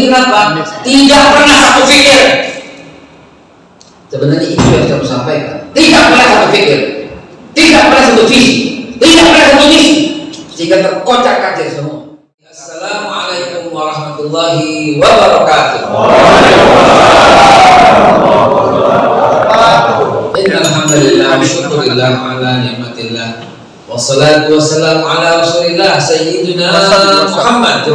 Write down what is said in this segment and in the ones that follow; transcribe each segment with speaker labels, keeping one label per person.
Speaker 1: kenapa? Tidak pernah satu fikir. Sebenarnya itu yang saya sampaikan. Tidak pernah satu fikir, tidak pernah satu visi, tidak pernah satu misi, sehingga terkocak-kacir semua. Assalamualaikum warahmatullahi wabarakatuh. Alhamdulillah, syukurillah ala nikmatillah. Wassalatu wassalamu ala rasulillah sayyidina Muhammad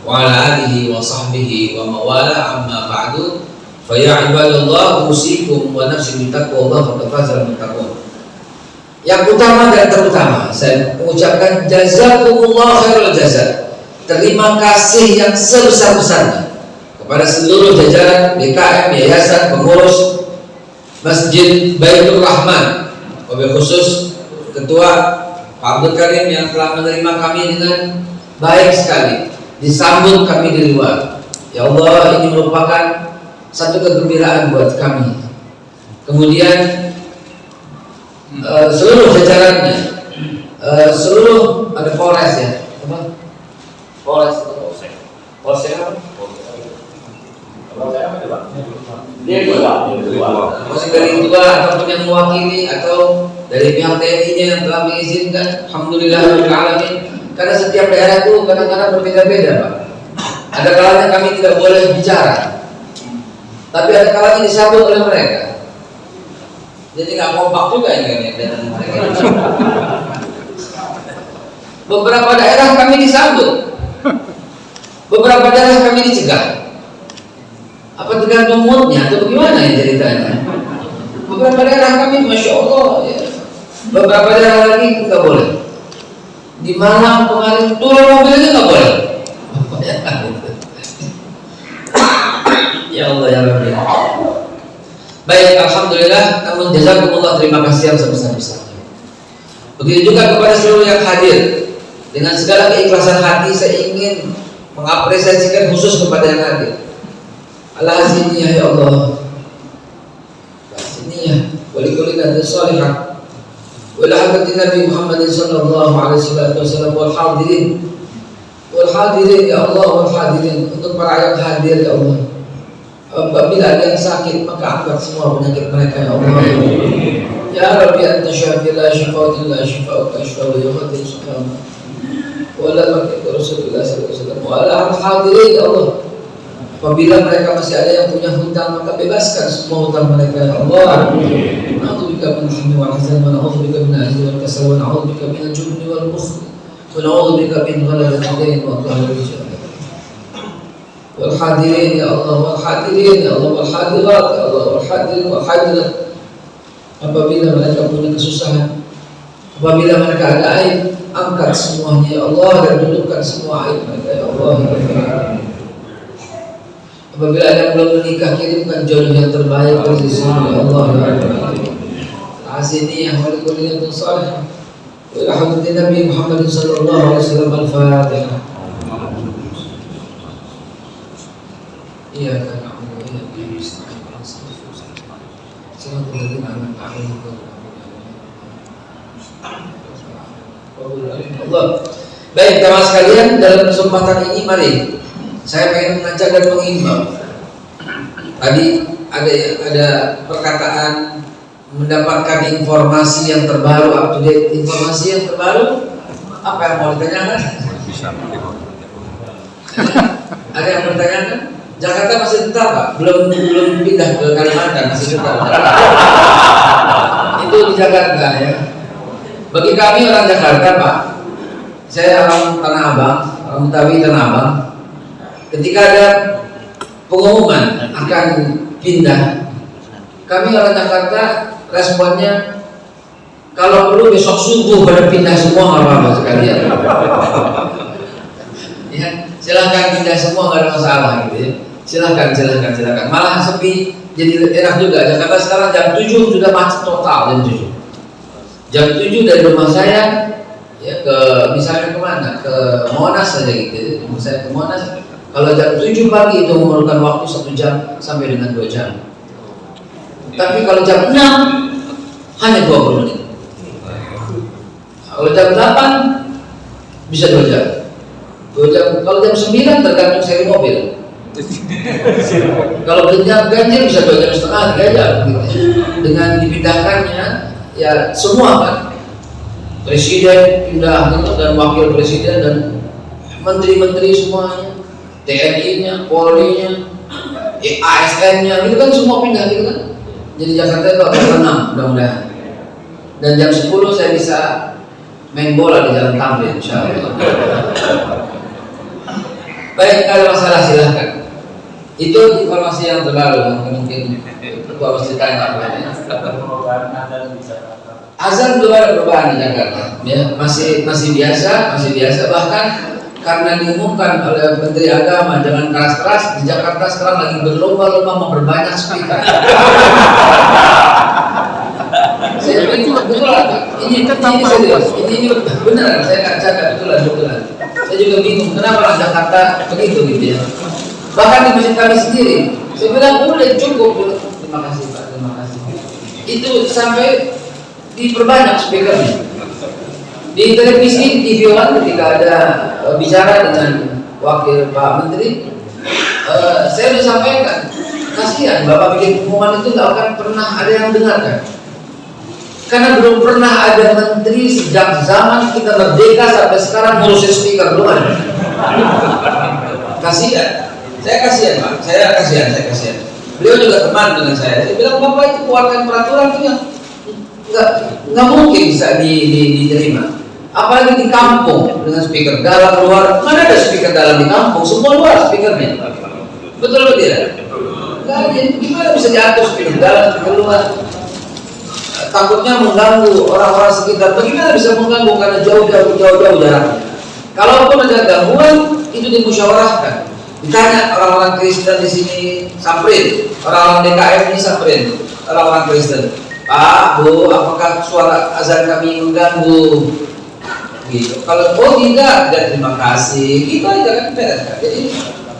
Speaker 1: wa ala alihi wa sahbihi wa mawala amma ba'du. Fa ya ibadallah usikum wa nafsi bittaqwallah faqad fazal muttaqun. Yang utama dan terutama saya mengucapkan jazakumullah khairul jazaa. Terima kasih yang sebesar-besarnya kepada seluruh jajaran BKM, yayasan, pengurus Masjid Baitur Rahman, wabil khusus Ketua Pak Abdul Karim yang telah menerima kami dengan baik sekali, disambut kami di luar. Ya Allah, ini merupakan satu kegembiraan buat kami. Kemudian seluruh jajarannya, seluruh ada Polres ya, apa? Polres apa? Masih dari dua ataupun yang mewakili atau dari pihak TNI-nya yang telah mengizinkan, alhamdulillahirobbilalamin. Karena setiap daerah itu kadang-kadang berbeda-beda, Pak. Ada kalanya kami tidak boleh bicara, tapi ada kalanya disambut oleh mereka. Jadi nggak kompak juga ini kan mereka. Beberapa daerah kami disambut, beberapa daerah kami dicegah. Apa tergantung moodnya atau bagaimana ya ceritanya? Beberapa daerah kami, masya Allah, ya. Beberapa daerah lagi nggak boleh. Di Malang kemarin turun mobilnya nggak boleh. Ya Allah ya Rabbi. Baik, alhamdulillah. Namun jazakumullah, terima kasih yang sebesar-besarnya. Begitu juga kepada seluruh yang hadir. Dengan segala keikhlasan hati saya ingin mengapresiasikan khusus kepada yang hadir. Al-Haziniyah ya Allah, Al-Haziniyah walikulina salihah wala hadatin Nabi Muhammad sallallahu alaihi wasallam wal hadirin ya Allah, wal hadirin, untuk para yang hadir ya Allah. Apabila ada yang sakit maka angkat semua penyakit mereka ya Allah. Ya Rabbi anta syafi la syifaa illa syifauka syifaa yughadiru saqama wala makitu Rasulullah sallallahu alaihi wasallam wa ala hadirin ya Allah. Apabila mereka masih ada yang punya hutang maka bebaskan semua hutang mereka ya Allah. Na'udzubika min hammi wal hazan wa na'udzubika min ajzi wal kasal wa na'udzubika min al-jubni wal bukhl wa na'udzubika min ghalabati ad-dayn wa qahri ar-rijal. Wal hadirin ya Allah, wal hadirin ya Allah, wal hadirat ya Allah, wal hadirin wal hadirat. Apabila mereka punya kesusahan, apabila mereka ada aib, angkat semuanya ya Allah dan dudukkan semua aib mereka ya Allah. Apabila ada yang belum menikah, kirimkan jodoh yang terbaik dari sini ya Allah ya Rabbi. Al-Haziniyah walikulina salihah wa ila hadratin Nabi Muhammad sallallahu alaihi wasallam. Al-Fatihah. Iyyaka na'budu wa iyyaka nasta'in. Siratal ladzina an'amta 'alaihim Allah. Baik, teman sekalian, dalam kesempatan ini mari saya ingin mengajak dan mengimbau. Tadi ada perkataan mendapatkan informasi yang terbaru, up to date informasi yang terbaru. Apa yang mau ditanyakan? Ada yang bertanyakan? Jakarta masih tetap Pak? Belum pindah ke Kalimantan, masih tetap. Itu di Jakarta ya. Bagi kami orang Jakarta Pak, saya orang Tanah Abang, orang Betawi Tanah Abang. Ketika ada pengumuman akan pindah, kami orang Jakarta responnya kalau perlu besok subuh pada pindah semua, nggak apa-apa sekalian. Ya, silahkan pindah semua, nggak ada masalah gitu ya. Silahkan. Malah sepi, jadi enak juga. Jakarta sekarang jam 7 sudah macet total jam 7. Jam 7 dari rumah saya ya ke misalnya kemana, ke Monas saja gitu. Misalnya ke Monas. Kalau jam 7 pagi itu memerlukan waktu 1 jam sampai dengan 2 jam. Tapi kalau jam 6 hanya 20 menit. Kalau jam 8 bisa 2 jam. Kalau jam 9 tergantung seri mobil. Kalau ganjil bisa 2 jam setengah, 3 jam gitu. Dengan dipindahkannya ya semua kan, presiden pindah gitu, dan wakil presiden dan menteri-menteri semuanya, TNI-nya, Polri-nya, ASN-nya, itu kan semua pindah gitu kan. Jadi Jakarta itu akan tenang mudah-mudahan. Dan jam 10 saya bisa main bola di Jalan Tamrin, insyaallah. Baik, kalau masalah silahkan. Itu informasi yang terlalu mungkin gua mesti tanya apa ya. Azan belum ada perubahan di Jakarta, ya masih biasa, bahkan karena diumumkan oleh Menteri Agama jangan keras-keras, di Jakarta sekarang lagi berlomba-lomba memperbanyak speaker. Saya ini serius, ini benar, saya nggak cakap betulan. Saya juga bingung kenapa orang Jakarta begitu gitu ya. Bahkan di masjid kami sendiri, saya bilang udah cukup. Terima kasih Pak, terima kasih. Itu sampai diperbanyak speakernya. Di televisi, di TV One ketika ada bicara dengan wakil Pak Menteri, saya sudah sampaikan, kasihan Bapak bikin pengumuman itu nggak akan pernah ada yang dengarkan. Karena belum pernah ada menteri sejak zaman kita merdeka sampai sekarang ngurusin speaker belum ada. Kasihan. Saya kasihan Pak, saya kasihan. Beliau juga teman dengan saya. Saya bilang Bapak itu keluarkan peraturan itu yang nggak mungkin bisa diterima. Apalagi di kampung dengan speaker dalam luar, mana ada speaker dalam di kampung? Semua luar speakernya. Betul atau tidak? Nggak ada. Gimana bisa diatur speaker dalam, speaker luar? Takutnya mengganggu orang-orang sekitar. Bagaimana bisa mengganggu karena jauh jaraknya? Kalaupun ada gangguan, itu dimusyawarahkan. Ditanya orang-orang Kristen di sini samperin, orang-orang DKM ini samperin, orang-orang Kristen. Pak, Bu, apakah suara azan kami mengganggu? Gitu. Kalau tidak, dan terima kasih. Gitu aja kan beres. Jadi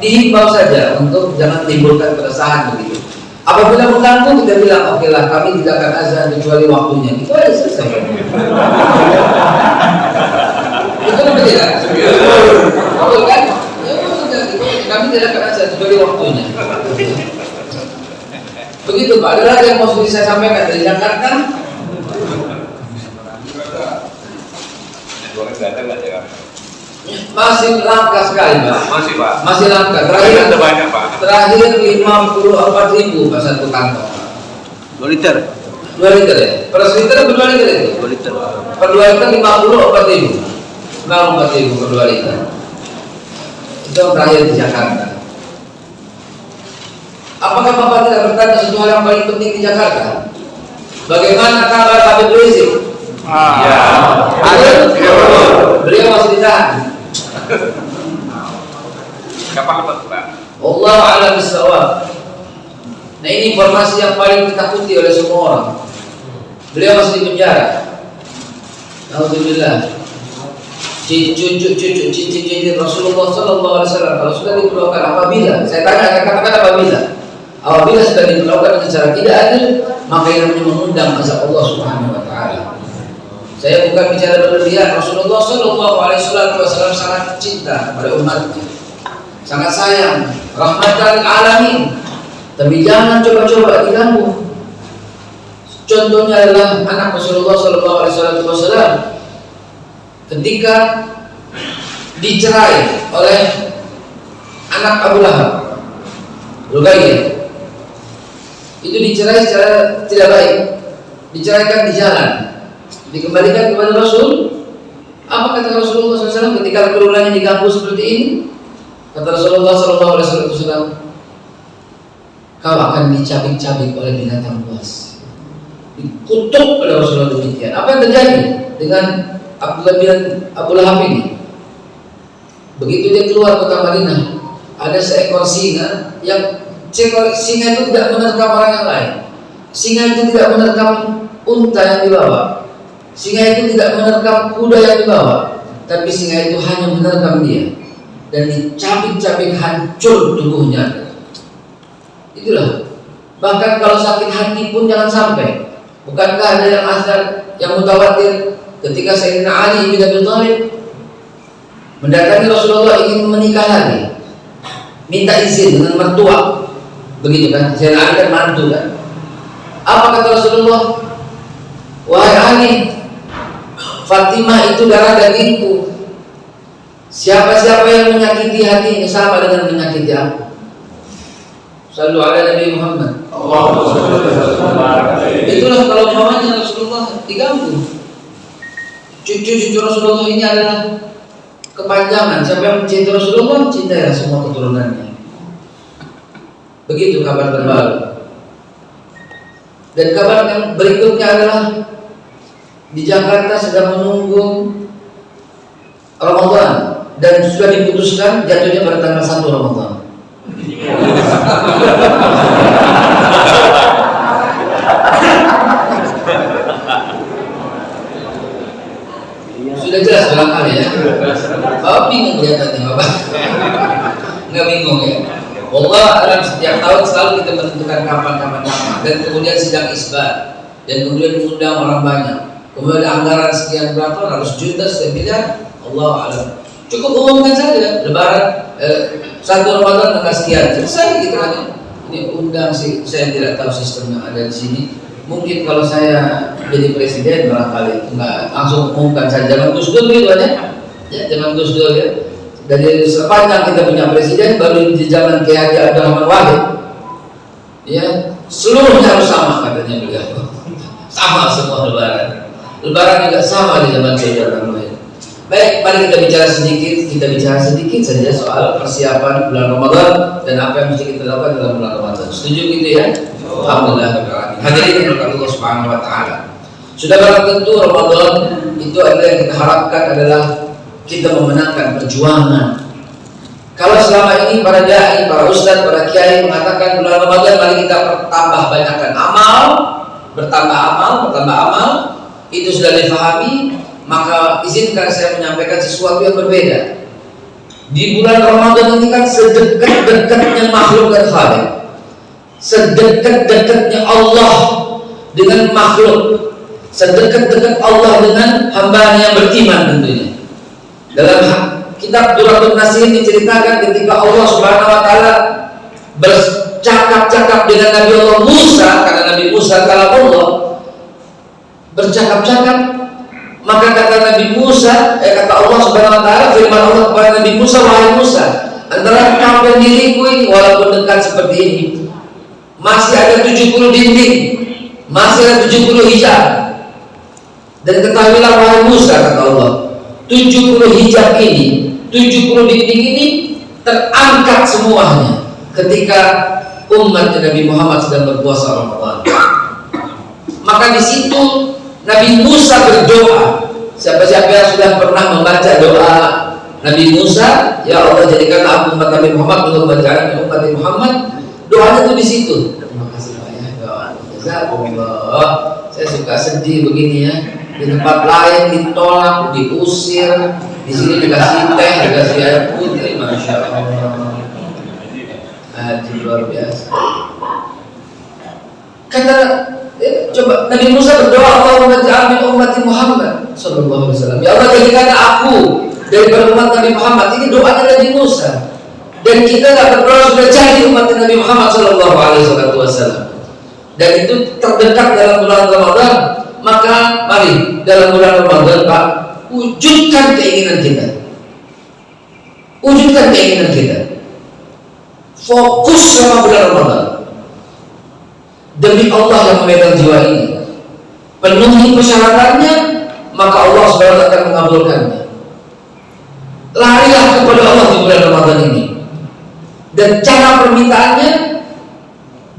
Speaker 1: dihimbau saja untuk jangan timbulkan keresahan begitu. Apabila mengganggu kita bilang oke lah kami tidak akan azan kecuali waktunya. Itu aja selesai. Itu apa tidak? Betul kan? Kami tidak akan azan kecuali waktunya. Begitu Pak. Ada lagi yang mau saya sampaikan dari Jakarta? Masih langka sekali Pak. Masih langka. Terakhir 54.000 Pak satu kantong.
Speaker 2: 2 liter.
Speaker 1: 2 liter ya? Per liter atau 2 liter itu?
Speaker 2: 2 liter.
Speaker 1: Per 2 liter 54.000. 54.000 per 2 liter. Itu yang terakhir di Jakarta. Apakah Bapak tidak bertanya sesuatu hal yang paling penting di Jakarta? Bagaimana kabar Habib Rizik?
Speaker 2: Ya.
Speaker 1: Beliau masih ditahan.
Speaker 2: Kapan lepas Pak?
Speaker 1: Allah a'lam bishawab. Nah ini informasi yang paling ditakuti oleh semua orang. Beliau masih di penjara. Alhamdulillah. Cincin Rasulullah Sallallahu Alaihi Wasallam kalau sudah diperlakukan apabila, saya tanya katakan apabila sudah diperlakukan dengan cara tidak adil, maka yang namanya mengundang azab Allah Subhanahu Wa Taala. Saya bukan bicara berlebihan. Rasulullah Sallallahu Alaihi Wasallam sangat cinta pada umatnya, sangat sayang, rahmatan alamin. Tapi jangan coba-coba diganggu. Contohnya adalah anak Rasulullah Sallallahu Alaihi Wasallam ketika dicerai oleh anak Abu Lahab, Ruqayyah. Itu dicerai secara tidak baik, diceraikan di jalan, dikembalikan kepada Rasul. Apa kata Rasulullah SAW ketika keturunannya diganggu seperti ini? Kata Rasulullah SAW, kau akan dicabik-cabik oleh binatang buas. Dikutuk oleh Rasulullah demikian. Apa yang terjadi dengan Abdullah bin Abu Lahab ini? Begitu dia keluar kota Madinah, ada seekor singa yang singa itu tidak menerkam orang yang lain. Singa itu tidak menerkam unta yang dibawa. Singa itu tidak menerkam kuda yang dibawa. Tapi singa itu hanya menerkam dia dan dicabik-cabik hancur tubuhnya. Itulah. Bahkan kalau sakit hati pun jangan sampai. Bukankah ada yang asal yang mutawatir ketika Sayyidina Ali bin Abi Thalib mendatangi Rasulullah ingin menikah lagi, minta izin dengan mertua, begitu kan? Sayyidina Ali kan mantu kan? Apa kata Rasulullah? Wahai Ali, Fatimah itu darah dagingku. Siapa-siapa yang menyakiti hatinya sama dengan menyakiti aku. Sallu ala Nabi Muhammad. Itulah kalau mamanya Rasulullah diganggu. Cucu-cucu Rasulullah ini adalah kepanjangan. Siapa yang mencintai Rasulullah, cintailah semua keturunannya. Begitu kabar terbaru. Dan kabar yang berikutnya adalah di Jakarta sedang menunggu Ramadan dan sudah diputuskan jatuhnya pada tanggal 1 Ramadan. Sudah jelas barangkali ya. Oh, bingung kelihatannya Bapak. Nggak bingung ya. Allah dalam setiap tahun selalu kita menentukan kapan. Dan kemudian sidang isbat, dan kemudian mengundang orang banyak. Kemudian ada anggaran sekian berapa, 100 juta, 1 miliar, Allah alam. Cukup umumkan saja, Lebaran 1 Ramadan tanggal sekian, selesai gitu aja. Ini undang sih, saya tidak tahu sistem yang ada di sini. Mungkin kalau saya jadi presiden barangkali nggak langsung umumkan saja, zaman Gus Dur gitu aja. Ya, zaman Gus Dur ya. Dari sepanjang kita punya presiden, baru di zaman Kiai Haji Abdurrahman Wahid, ya seluruhnya harus sama katanya beliau. Sama semua Lebaran juga sama di zaman Kiai Abdurrahman Wahid. Baik, mari kita bicara sedikit saja soal persiapan bulan Ramadan dan apa yang mesti kita lakukan dalam bulan Ramadan. Setuju gitu ya? Alhamdulillah. Hadirin Allah Subhanahu wa taala. Sudah barang tentu Ramadan itu adalah yang kita harapkan adalah kita memenangkan perjuangan. Kalau selama ini para dai, para ustadz, para kiai mengatakan bulan Ramadan mari kita bertambah banyakkan amal, bertambah amal, itu sudah difahami. Maka izinkan saya menyampaikan sesuatu yang berbeda. Di bulan Ramadan ini kan sedekat-dekatnya makhluk dan khalik, sedekat-dekatnya Allah dengan makhluk, sedekat-dekat Allah dengan hambanya yang beriman tentunya. Dalam kitab Duratul Nasihin diceritakan ketika Allah Subhanahu wa taala bercakap-cakap dengan Nabi Allah Musa, karena Nabi Musa kalam Allah, bercakap-cakap. Maka kata Nabi Musa, kata Allah Subhanahu wa taala, firman Allah kepada Nabi Musa, wahai Musa, antara kau dan diriku ini walaupun dekat seperti ini, masih ada 70 dinding, masih ada 70 hijab. Dan ketahuilah wahai Musa, kata Allah, 70 hijab ini, 70 dinding ini terangkat semuanya ketika umat Nabi Muhammad sedang berpuasa Ramadan. Maka di situ Nabi Musa berdoa. Siapa-siapa yang sudah pernah membaca doa Nabi Musa, ya Allah jadikanlah aku umat Nabi Muhammad untuk bacaan umat Nabi Muhammad. Doanya itu di situ. Terima kasih Pak ya. Jazakumullah. Saya suka sedih begini ya. Di tempat lain ditolak, diusir, di sini dikasih teh, dikasih air putih, masya Allah. Luar biasa. Kata coba Nabi Musa berdoa, Allahumma ja'al min ummati Muhammad sallallahu alaihi wasallam. Ya Allah jadikan aku dari umat Nabi Muhammad. Ini doanya Nabi Musa. Dan kita enggak berdoa sudah jadi umat Nabi Muhammad sallallahu alaihi wasallam. Dan itu terdekat dalam bulan Ramadan. Maka mari dalam bulan Ramadan Pak, wujudkan keinginan kita. Wujudkan keinginan kita. Fokus sama bulan Ramadan. Demi Allah yang memegang jiwa ini, penuhi persyaratannya, maka Allah SWT akan mengabulkannya. Larilah kepada Allah di bulan Ramadan ini, dan cara permintaannya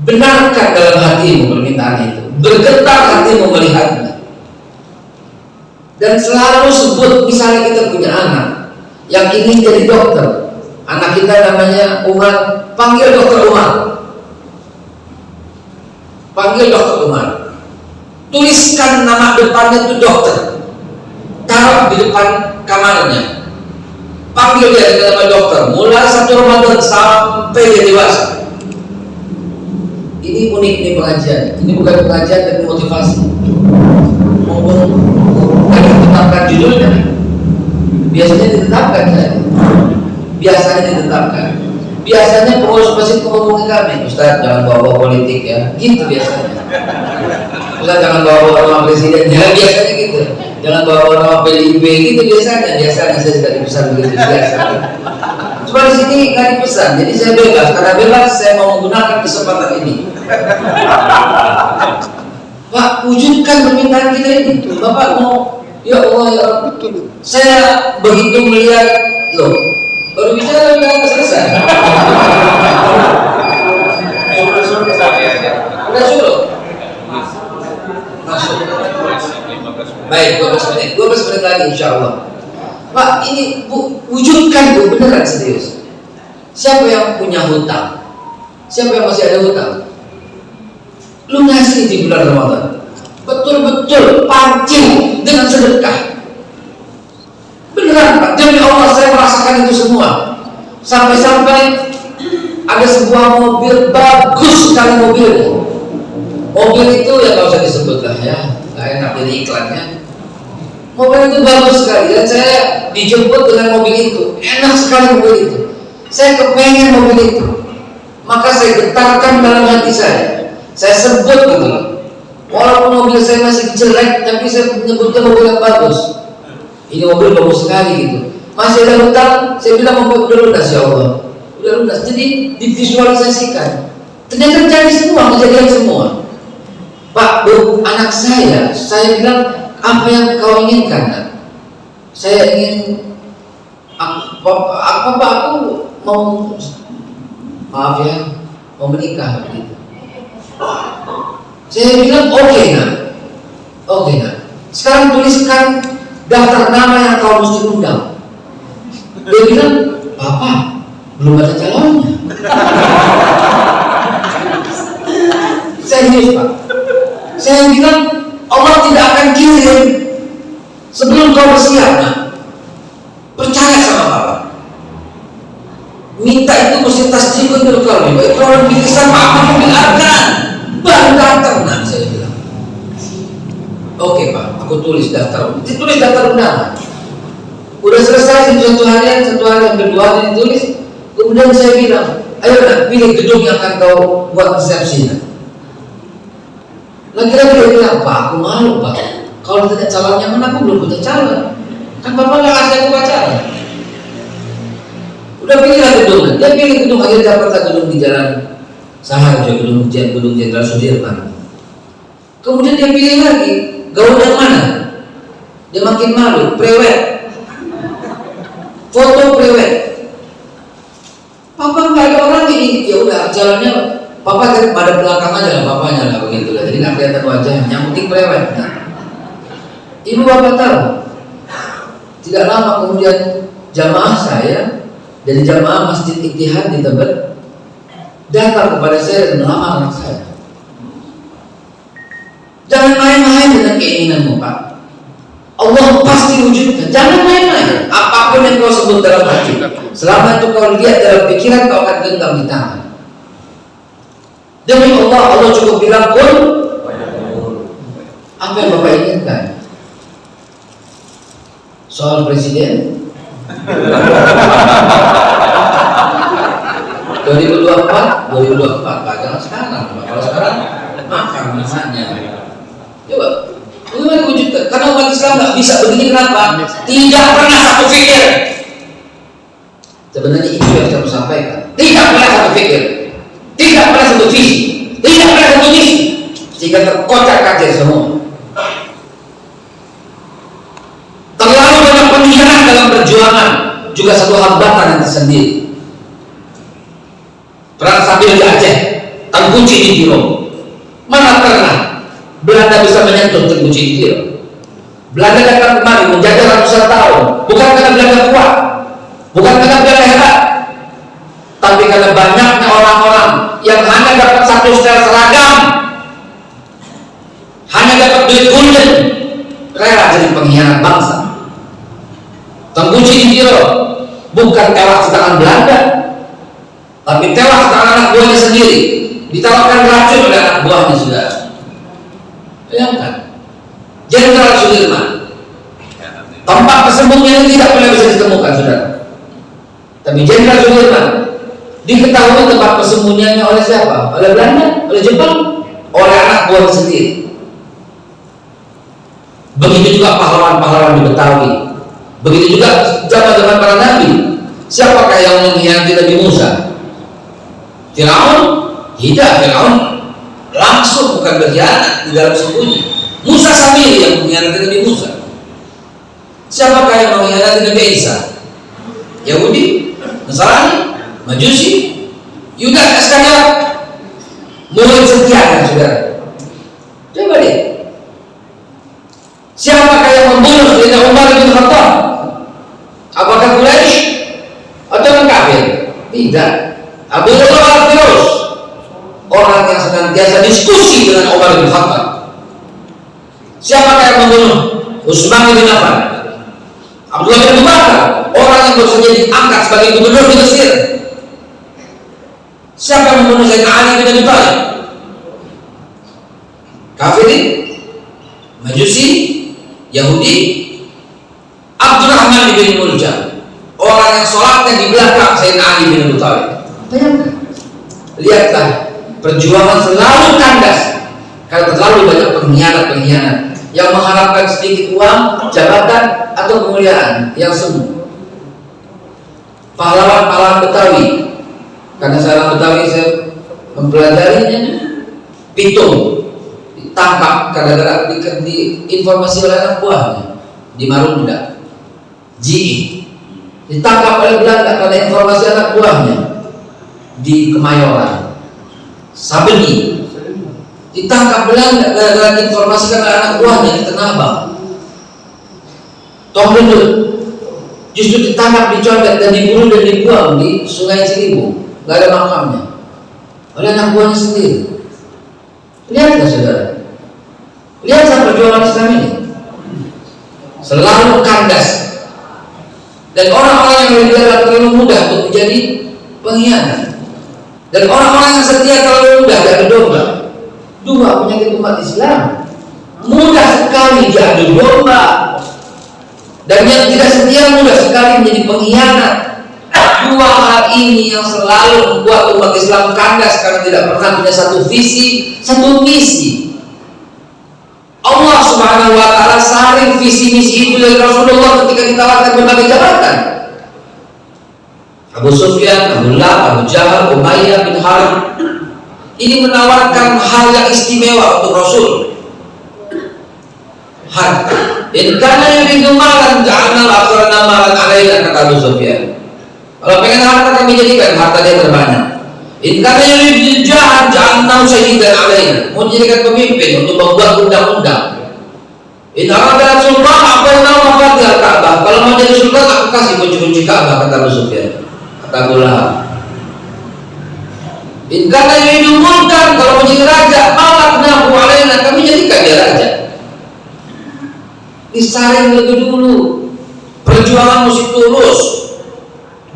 Speaker 1: benarkan dalam hatimu permintaan itu, bergetar hatimu melihatnya. Dan selalu sebut, misalnya kita punya anak yang ingin jadi dokter, anak kita namanya Umar, panggil dokter Umar. Panggil dokter Umar. Tuliskan nama depannya itu dokter. Taruh di depan kamarnya. Panggil dia dengan nama dokter. Mulai 1 Ramadan sampai dia dewasa. Ini unik nih pengajian. Ini bukan pengajian dan motivasi. Ngomong, kita tetapkan judulnya. Biasanya ditetapkan saya. Biasanya ditetapkan. Biasanya pengurus masjid menghubungi kami, Ustaz jangan bawa politik ya, gitu biasanya. Ustaz jangan bawa nama presiden, ya biasanya gitu. Jangan bawa nama PDIP, gitu biasanya. Biasanya saya sudah dipesan begitu biasa. Cuma di sini nggak dipesan, jadi saya bebas. Karena bebas saya mau menggunakan kesempatan ini. Pak, wujudkan permintaan kita ini. Bapak mau, ya Allah ya Allah. Saya begitu melihat, loh, baru bicara udah selesai. Udah suruh. Masuk. Baik, 12 menit lagi insya Allah. Pak, ini wujudkan bu, beneran serius. Siapa yang punya hutang? Siapa yang masih ada hutang? Lunasi di bulan Ramadan. Betul-betul pancing dengan sedekah. Beneran Pak, demi Allah saya merasakan itu semua. Sampai-sampai ada sebuah mobil bagus sekali mobilnya. Mobil itu ya nggak usah disebut lah ya, nggak enak jadi iklannya. Mobil itu bagus sekali dan saya dijemput dengan mobil itu, enak sekali mobil itu. Saya kepengen mobil itu, maka saya getarkan dalam hati saya sebut gitu. Walaupun mobil saya masih jelek, tapi saya menyebutkan mobil yang bagus. Ini mobil bagus sekali gitu. Masih ada hutang, saya bilang mobil udah lunas ya Allah, udah lunas. Jadi divisualisasikan. Ternyata terjadi semua, kejadian semua. Pak, bu, anak saya bilang apa yang kau inginkan? Nak? Saya ingin apa Pak, aku mau maaf ya, mau menikah gitu. Saya bilang oke nak. Sekarang tuliskan daftar nama yang kau mesti undang. Dia bilang, Bapak belum ada calonnya. Serius Pak. Saya bilang Allah tidak akan kirim sebelum kau bersiap. Nah, percaya sama Bapak. Minta itu mesti tasdikun bil qalbi. Kalau bisa Bapak mendengarkan baru datang. Nah, saya bilang, oke Pak, aku tulis daftar. Ditulis daftar undangan. Udah selesai satu hari yang kedua hari ditulis. Kemudian saya bilang, ayo nak pilih gedung yang akan kau buat resepsi. Nah. Lagi-lagi dia bilang, Pak aku malu Pak. Kalau tidak calonnya mana aku belum punya calon. Kan Bapak nggak kasih aku pacaran. Udah pilihlah gedung. Dia pilih gedung, akhirnya dapat gedung di Jalan Sahar, gedung Jenderal Sudirman. Kemudian dia pilih lagi gaun yang mana? Dia makin malu, prewed. Foto prewed. Papa nggak ada orang ini, ya udah jalannya. Papa kan pada belakang aja lah, papanya lah begitu lah. Jadi nggak kelihatan wajahnya. Yang penting prewed. Nah, ibu bapak tahu. Tidak lama kemudian jamaah saya dari jamaah Masjid Ittihad di Tebet datang kepada saya dan melamar anak saya. Jangan main-main dengan keinginanmu Pak. Allah pasti wujudkan. Jangan main-main. Apapun yang kau sebut dalam hati, selama itu kau lihat dalam pikiran, kau akan genggam di tangan. Demi Allah, Allah cukup bilang pun apa yang Bapak inginkan. Soal presiden 2024 Pak, jangan sekarang Pak. Kalau sekarang makan misalnya. Coba, bagaimana wujudkan? Karena umat Islam nggak bisa begini, kenapa? Tidak pernah satu fikir. Sebenarnya itu yang saya sampaikan. Tidak pernah satu fikir, tidak pernah satu visi, tidak pernah satu misi, sehingga terkocak-kacir semua. Terlalu banyak pengkhianat dalam perjuangan, juga satu hambatan yang tersendiri. Perang sambil di Aceh, Tengkuci di Biro. Mana pernah Belanda bisa menyentuh Tengkuci di Biro? Belanda datang kemari menjajah ratusan tahun, bukan karena Belanda kuat, bukan karena Belanda hebat, tapi karena banyaknya orang-orang yang hanya dapat satu setel seragam, hanya dapat duit gulden, rela jadi pengkhianat bangsa. Tengkuci di Biro bukan tewas di tangan Belanda, tapi tewas di tangan anak buahnya sendiri, ditawarkan racun oleh anak buahnya sudah. Bayangkan, Jenderal Sudirman Tempat persembunyian tidak pernah bisa ditemukan, saudara. Tapi Jenderal Sudirman diketahui tempat persembunyiannya oleh siapa? Oleh Belanda, oleh Jepang, oleh anak buah sendiri. Begitu juga pahlawan-pahlawan di Betawi. Begitu juga zaman-zaman para nabi. Siapakah yang mengkhianati Nabi Musa? Firaun? Tidak, Firaun langsung bukan berkhianat di dalam sembunyi. Musa sendiri yang mengkhianati Nabi Musa. Siapakah yang mengkhianati Nabi Isa? Yahudi, Nasrani, Majusi, Yudas Iskandar, murid setia kan, saudara? Coba deh. Siapakah yang membunuh Sayyidina Umar bin Khattab? Apakah Quraisy atau orang kafir? Tidak. Abu Bakar al-Firdaus, orang yang senantiasa diskusi dengan Umar bin Khattab. Siapakah yang membunuh Utsman bin Affan? Abdullah bin Bakar, orang yang baru saja diangkat sebagai gubernur di Mesir. Siapa yang membunuh Sayyidina Ali bin Abi Thalib? Kafirin, Majusi, Yahudi, Abdurrahman bin Muljam, orang yang sholatnya di belakang Sayyidina Ali bin Abi Thalib. Bayangkan, lihatlah perjuangan selalu kandas karena terlalu banyak pengkhianat yang mengharapkan sedikit uang, jabatan, atau kemuliaan yang semu. Pahlawan-pahlawan Betawi, karena saya orang Betawi, saya mempelajarinya. Pitung ditangkap gara-gara di informasi oleh anak buahnya di Marunda. Ji ditangkap oleh Belanda karena informasi anak buahnya di Kemayoran. Sabeni ditangkap Belanda gara-gara informasi karena anak buahnya di Tanah Abang. Tom Gendut justru ditangkap, dicondet dan dibunuh dan dibuang di Sungai Ciliwung, nggak ada makamnya, oleh anak buahnya sendiri. Lihatlah saudara, lihatlah perjuangan Islam ini selalu kandas, dan orang-orang yang berbicara terlalu mudah untuk menjadi pengkhianat, dan orang-orang yang setia terlalu mudah diadu domba. Dua penyakit umat Islam, mudah sekali diadu domba, dan yang tidak setia mudah sekali menjadi pengkhianat. Dua hal ini yang selalu membuat umat Islam kandas karena tidak pernah punya satu visi, satu misi. Allah Subhanahu wa ta'ala saring visi misi itu dari Rasulullah ketika ditawarkan berbagai jabatan. Abu Sufyan, Abu Lahab, Abu Jahal, Umayyah bin Harb ini menawarkan hal yang istimewa untuk Rasul. Harta. In kana yuridu malan ja'alna al-akhirana malan alaina, kata Abu Sufyan. Kalau pengen harta kami jadikan harta dia terbanyak. In kana yuridu jahan ja'alna sayyidan alaina. Mau jadikan pemimpin untuk membuat undang-undang. In arada sultan aqalna mafatihal Ka'bah. Kalau mau jadi sultan aku kasih kunci-kunci Ka'bah, kata Abu Sufyan. Kata Abu Lahab. In kana yuridu mulkan, kalau mau jadi raja, malaknahu alaina, kami jadikan dia raja. Disaring lebih dulu, perjuangan mesti tulus.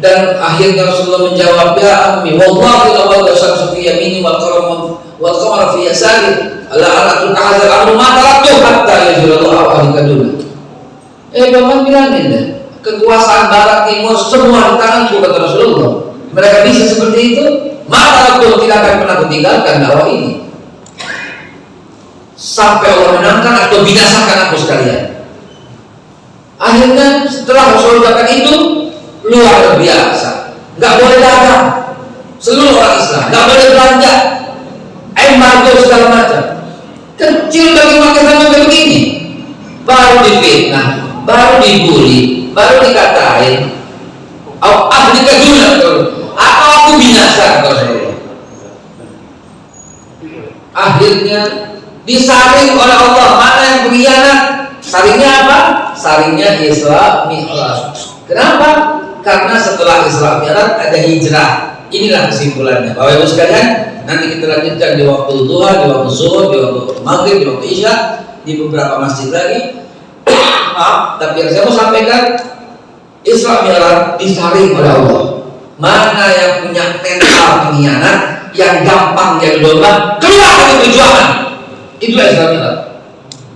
Speaker 1: Dan akhirnya Rasulullah menjawab, ya ammi wallahi laqad syamsu fi yamini wal qamara fi yasari ala aratul kahzal amru ma taraktu hatta yajrallahu ahlika dulu. Paman bilangin deh, kekuasaan barat timur semua di tanganku, kata Rasulullah. Mereka bisa seperti itu, maka aku tidak akan pernah tinggalkan dakwah ini sampai Allah menangkan atau binasakan aku sekalian. Akhirnya setelah Rasulullah katakan itu, luar biasa, nggak boleh dagang, seluruh orang Islam nggak boleh belanja, embargo segala macam. Kecil bagi umat Islam yang begini, baru difitnah, baru dibully, baru dikatain, ahli kejunan, atau aku binasa, kata Rasulullah. Akhirnya disaring oleh Allah, mana yang berkhianat? Saringnya apa? Saringnya Isra Mi'raj. Kenapa? Karena setelah Isra Mi'raj ada hijrah. Inilah kesimpulannya. Bapak Ibu sekalian, nanti kita lanjutkan di waktu duha, di waktu zuhur, di waktu maghrib, di waktu isya, di beberapa masjid lagi. Maaf, tapi yang saya mau sampaikan, Isra Mi'raj disaring oleh Allah. Mana yang punya mental pengkhianat, yang gampang jadi domba, keluar dari perjuangan. Itulah Isra Mi'raj.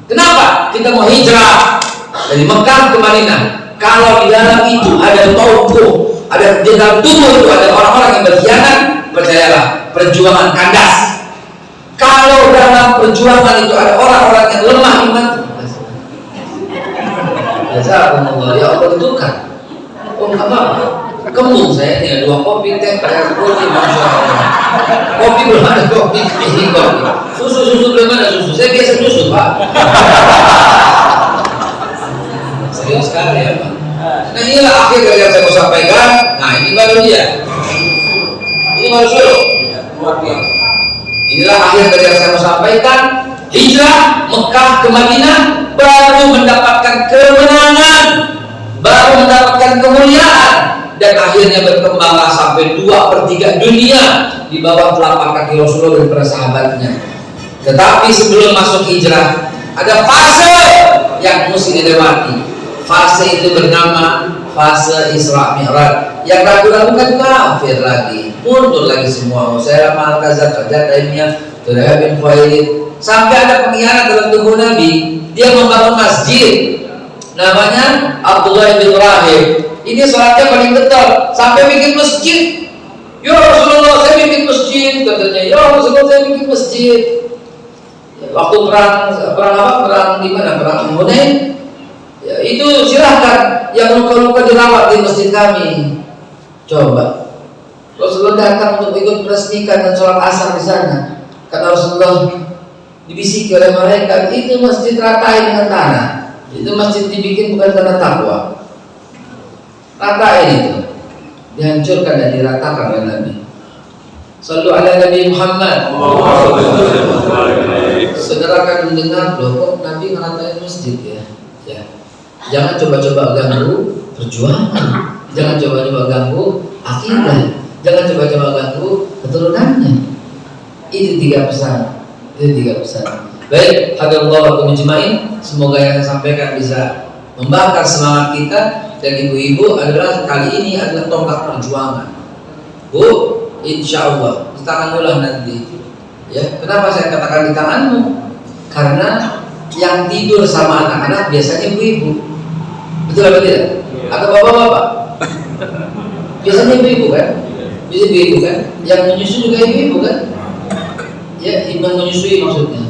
Speaker 1: Kenapa? Kita mau hijrah. dari Mekah ke Madinah. Kalau di dalam itu ada tauko, ada di dalam tubuh itu ada orang-orang yang berkhianat, percayalah, perjuangan kandas. Kalau dalam perjuangan itu ada orang-orang yang lemah iman, jazakumullah, ya Allah tentukan. Oh apa? Kembung saya tinggal 2 kopi teh, air putih, masya Allah. Kopi belum ada, kopi. Susu belum ada susu. Saya biasa susu Pak. Serius sekali ya Pak. Nah inilah akhir dari yang saya mau sampaikan. Nah ini baru dia. Ini baru suruh. Inilah akhir dari yang saya mau sampaikan. Hijrah Mekah ke Madinah baru mendapatkan kemenangan, baru mendapatkan kemuliaan, dan akhirnya berkembanglah sampai 2/3 dunia di bawah telapak kaki Rasulullah dan para sahabatnya. Tetapi sebelum masuk hijrah ada fase yang mesti dilewati. Fase itu bernama fase Isra Mi'raj. Yang ragu-ragu kan kafir lagi, mundur lagi semua. Saya Al-Kazat, Taimiyah, Turayah bin Khuwailid. Sampai ada pengkhianat dalam tubuh Nabi. Dia membangun masjid namanya Abdullah bin Rahim. Ini sholatnya paling betul, sampai bikin masjid. Ya Rasulullah, saya bikin masjid, katanya. Ya Rasulullah, saya bikin masjid. Waktu perang di mana? Perang Hunain. Ya, itu silahkan yang luka-luka dirawat di masjid kami. Coba. Rasulullah datang untuk ikut meresmikan dan sholat asar di sana. Kata Rasulullah, dibisiki oleh malaikat, itu masjid ratain dengan tanah. Itu masjid dibikin bukan karena takwa. Ratain itu dihancurkan dan diratakan oleh Nabi. Sallu ala Nabi Muhammad. Saudara akan mendengar, loh kok Nabi ngeratain masjid ya? Ya. Jangan coba-coba ganggu perjuangan. Jangan coba-coba ganggu akidah. Jangan coba-coba ganggu keturunannya. Itu 3 pesan. Baik, hadirullah wa mujmain. Semoga yang saya sampaikan bisa membakar semangat kita. Dan ibu-ibu adalah kali ini adalah tonggak perjuangan. Bu, insya Allah di tanganmu lah nanti. Ya, kenapa saya katakan di tanganmu? Karena yang tidur sama anak-anak biasanya ibu-ibu. Betul apa tidak? Atau bapak-bapak? Biasanya ibu-ibu kan? Biasanya ibu-ibu kan? Yang menyusu juga ibu-ibu kan? Ya, ibu menyusui maksudnya.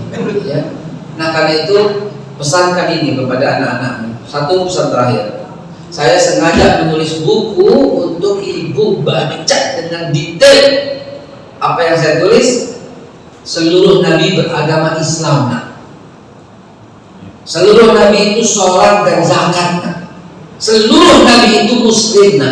Speaker 1: Ya. Nah karena itu pesankan ini kepada anak-anakmu. Satu pesan terakhir. Saya sengaja menulis buku untuk ibu baca dengan detail apa yang saya tulis. Seluruh nabi beragama Islam. Seluruh nabi itu sholat dan zakat. Seluruh nabi itu muslim.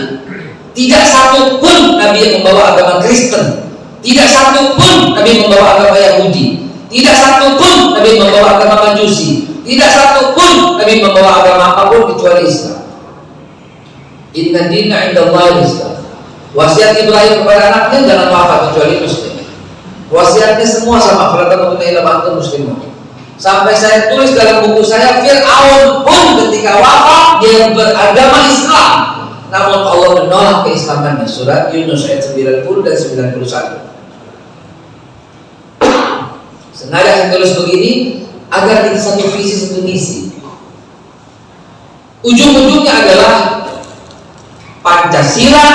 Speaker 1: Tidak satu pun nabi yang membawa agama Kristen. Tidak satu pun nabi membawa agama Yahudi. Tidak satu pun nabi membawa agama Majusi. Tidak satu pun nabi membawa agama apapun kecuali Islam. Inna dina indallahi Islam. Wasiat Ibrahim kepada anaknya jangan wafat kecuali muslim. Wasiatnya semua sama, kalau kamu tidak bantu muslim. Sampai saya tulis dalam buku saya, Fir'aun pun ketika wafat dia beragama Islam, namun Allah menolak keislamannya. Surat Yunus ayat 90 dan 91. Sengaja saya tulis begini agar kita satu visi satu misi. Ujung-ujungnya adalah Pancasila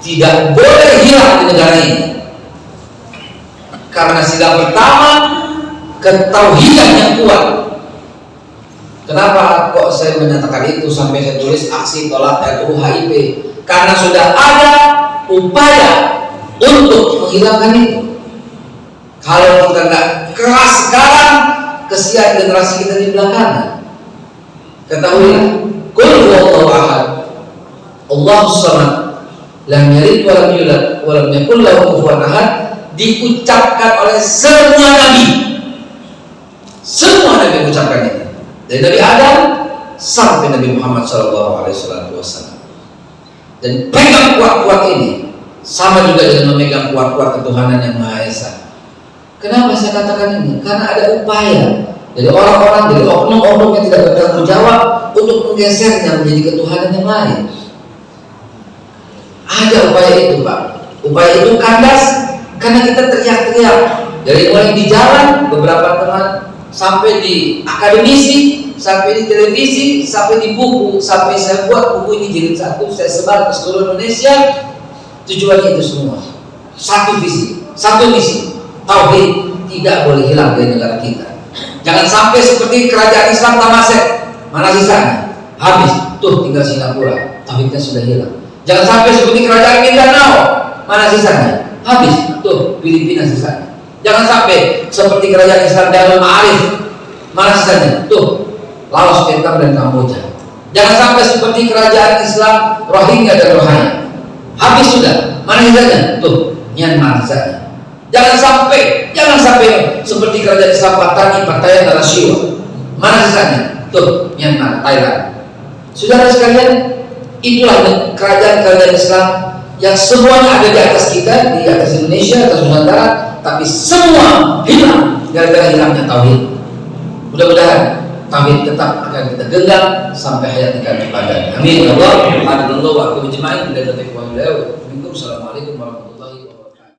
Speaker 1: tidak boleh hilang di negara ini. Karena sila pertama, ketauhidan yang kuat. Kenapa kok saya menyatakan itu sampai saya tulis aksi tolak RUU HIP? Karena sudah ada upaya untuk menghilangkan itu. Kalau kita nggak keras sekarang, kesian generasi kita di belakang. Ketahuilah, Qul huwallahu ahad, Allahus samad, lam yalid wa lam yulad wa lam yakul lahu kufuwan ahad, diucapkan oleh semua nabi. Semua nabi mengucapkan itu. Dari Nabi Adam sampai Nabi Muhammad SAW. Dan pegang kuat-kuat ini sama juga dengan memegang kuat-kuat ketuhanan yang Maha Esa. Kenapa saya katakan ini? Karena ada upaya dari orang-orang, dari oknum-oknum yang tidak bertanggung jawab untuk menggesernya menjadi ketuhanan yang lain. Ada upaya itu, Pak. Upaya itu kandas karena kita teriak-teriak dari mulai di jalan beberapa teman sampai di akademisi sampai di televisi, sampai di buku, sampai saya buat buku ini jilid 1, saya sebar ke seluruh Indonesia. Tujuannya itu semua satu visi, satu misi. Tauhid tidak boleh hilang dari negara kita. Jangan sampai seperti kerajaan Islam Tamasek, mana sisanya? Habis, tuh tinggal Singapura, tauhidnya sudah hilang. Jangan sampai seperti kerajaan Mindanao, mana sisanya? Habis, tuh Filipina sisanya. Jangan sampai seperti kerajaan Islam Darul Ma'arif, mana sisanya? Tuh Laos, Vietnam, dan Kamboja. Jangan sampai seperti kerajaan Islam Rohingya dan Rohingya. Habis sudah, mana sisanya? Tuh Myanmar sisanya. Jangan sampai seperti kerajaan Islam Pattaya dan Siwa. Mana sisanya? Tuh Myanmar, Thailand. Saudara sekalian, itulah kerajaan-kerajaan Islam yang semuanya ada di atas kita, di atas Indonesia, atas Nusantara, tapi semua hilang gara-gara hilangnya tauhid. Mudah-mudahan tauhid tetap akan kita genggam sampai hayat kita berpadan. Amin ya Allah. Alhamdulillah wa aku berjemaah. Assalamualaikum warahmatullahi wabarakatuh.